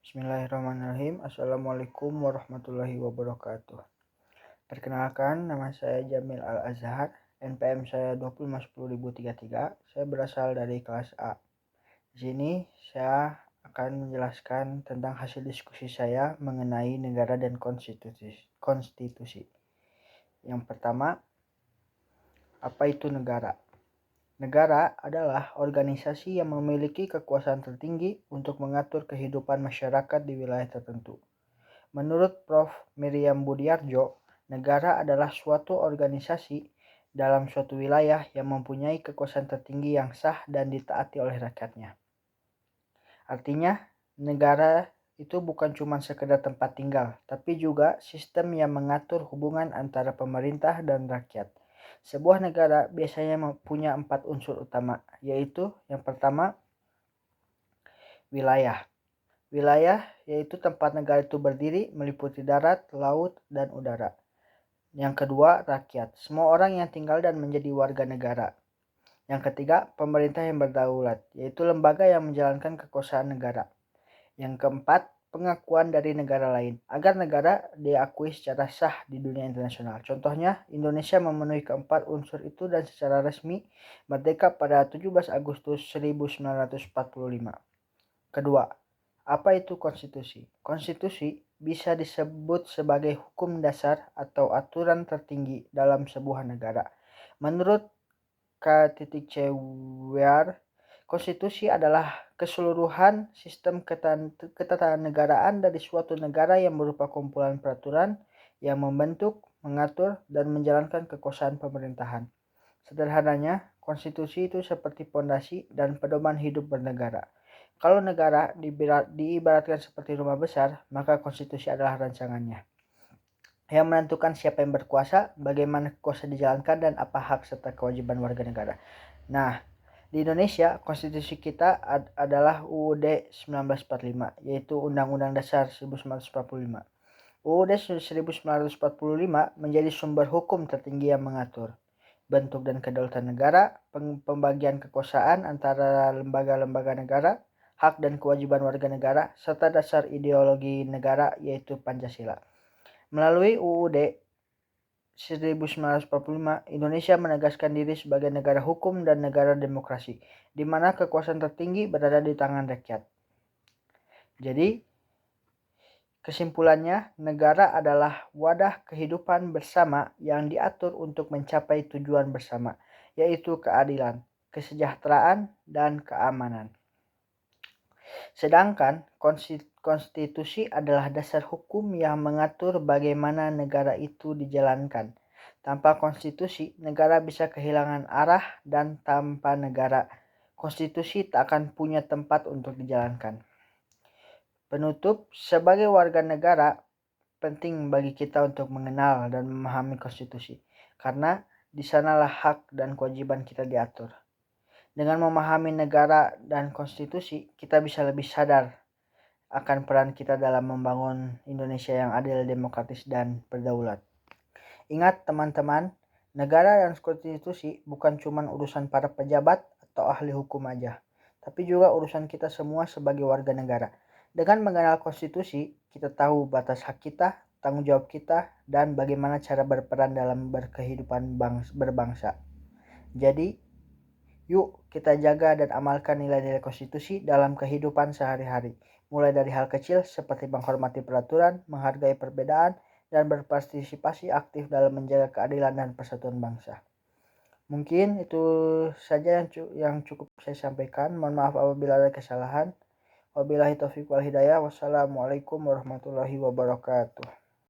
Bismillahirrahmanirrahim. Assalamualaikum warahmatullahi wabarakatuh. Perkenalkan, nama saya Jamil Al-Azhar. NPM saya 2010.1033. Saya berasal dari kelas A. Di sini saya akan menjelaskan tentang hasil diskusi saya mengenai negara dan konstitusi. Yang pertama, apa itu negara? Negara adalah organisasi yang memiliki kekuasaan tertinggi untuk mengatur kehidupan masyarakat di wilayah tertentu. Menurut Prof. Miriam Budiarjo, negara adalah suatu organisasi dalam suatu wilayah yang mempunyai kekuasaan tertinggi yang sah dan ditaati oleh rakyatnya. Artinya, negara itu bukan cuma sekedar tempat tinggal, tapi juga sistem yang mengatur hubungan antara pemerintah dan rakyat. Sebuah negara biasanya punya 4 unsur utama, yaitu yang pertama, wilayah. Wilayah yaitu tempat negara itu berdiri, meliputi darat, laut, dan udara. Yang kedua, rakyat. Semua orang yang tinggal dan menjadi warga negara. Yang ketiga, pemerintah yang berdaulat, yaitu lembaga yang menjalankan kekuasaan negara. Yang keempat, pengakuan dari negara lain, agar negara diakui secara sah di dunia internasional. Contohnya, Indonesia memenuhi keempat unsur itu dan secara resmi merdeka pada 17 Agustus 1945. Kedua, apa itu konstitusi? Konstitusi bisa disebut sebagai hukum dasar atau aturan tertinggi dalam sebuah negara. Menurut K.C. Weir, konstitusi adalah keseluruhan sistem ketatanegaraan dari suatu negara yang berupa kumpulan peraturan yang membentuk, mengatur, dan menjalankan kekuasaan pemerintahan. Sederhananya, konstitusi itu seperti pondasi dan pedoman hidup bernegara. Kalau negara diibaratkan seperti rumah besar, maka konstitusi adalah rancangannya yang menentukan siapa yang berkuasa, bagaimana kuasa dijalankan, dan apa hak serta kewajiban warga negara. Nah, di Indonesia, konstitusi kita adalah UUD 1945, yaitu Undang-Undang Dasar 1945. UUD 1945 menjadi sumber hukum tertinggi yang mengatur bentuk dan kedaulatan negara, pembagian kekuasaan antara lembaga-lembaga negara, hak dan kewajiban warga negara, serta dasar ideologi negara yaitu Pancasila. Melalui UUD 1945, Indonesia menegaskan diri sebagai negara hukum dan negara demokrasi, di mana kekuasaan tertinggi berada di tangan rakyat. Jadi, kesimpulannya, negara adalah wadah kehidupan bersama yang diatur untuk mencapai tujuan bersama, yaitu keadilan, kesejahteraan, dan keamanan. Sedangkan konstitusi adalah dasar hukum yang mengatur bagaimana negara itu dijalankan. Tanpa konstitusi, negara bisa kehilangan arah, dan tanpa negara, konstitusi tak akan punya tempat untuk dijalankan. Penutup, sebagai warga negara, penting bagi kita untuk mengenal dan memahami konstitusi, karena di sanalah hak dan kewajiban kita diatur. Dengan memahami negara dan konstitusi, kita bisa lebih sadar akan peran kita dalam membangun Indonesia yang adil, demokratis, dan berdaulat. Ingat teman-teman, negara dan konstitusi bukan cuma urusan para pejabat atau ahli hukum aja, tapi juga urusan kita semua sebagai warga negara. Dengan mengenal konstitusi, kita tahu batas hak kita, tanggung jawab kita, dan bagaimana cara berperan dalam berkehidupan berbangsa. Jadi, yuk kita jaga dan amalkan nilai-nilai konstitusi dalam kehidupan sehari-hari. Mulai dari hal kecil seperti menghormati peraturan, menghargai perbedaan, dan berpartisipasi aktif dalam menjaga keadilan dan persatuan bangsa. Mungkin itu saja yang cukup saya sampaikan. Mohon maaf apabila ada kesalahan. Wabillahi taufiq wal hidayah. Wassalamualaikum warahmatullahi wabarakatuh.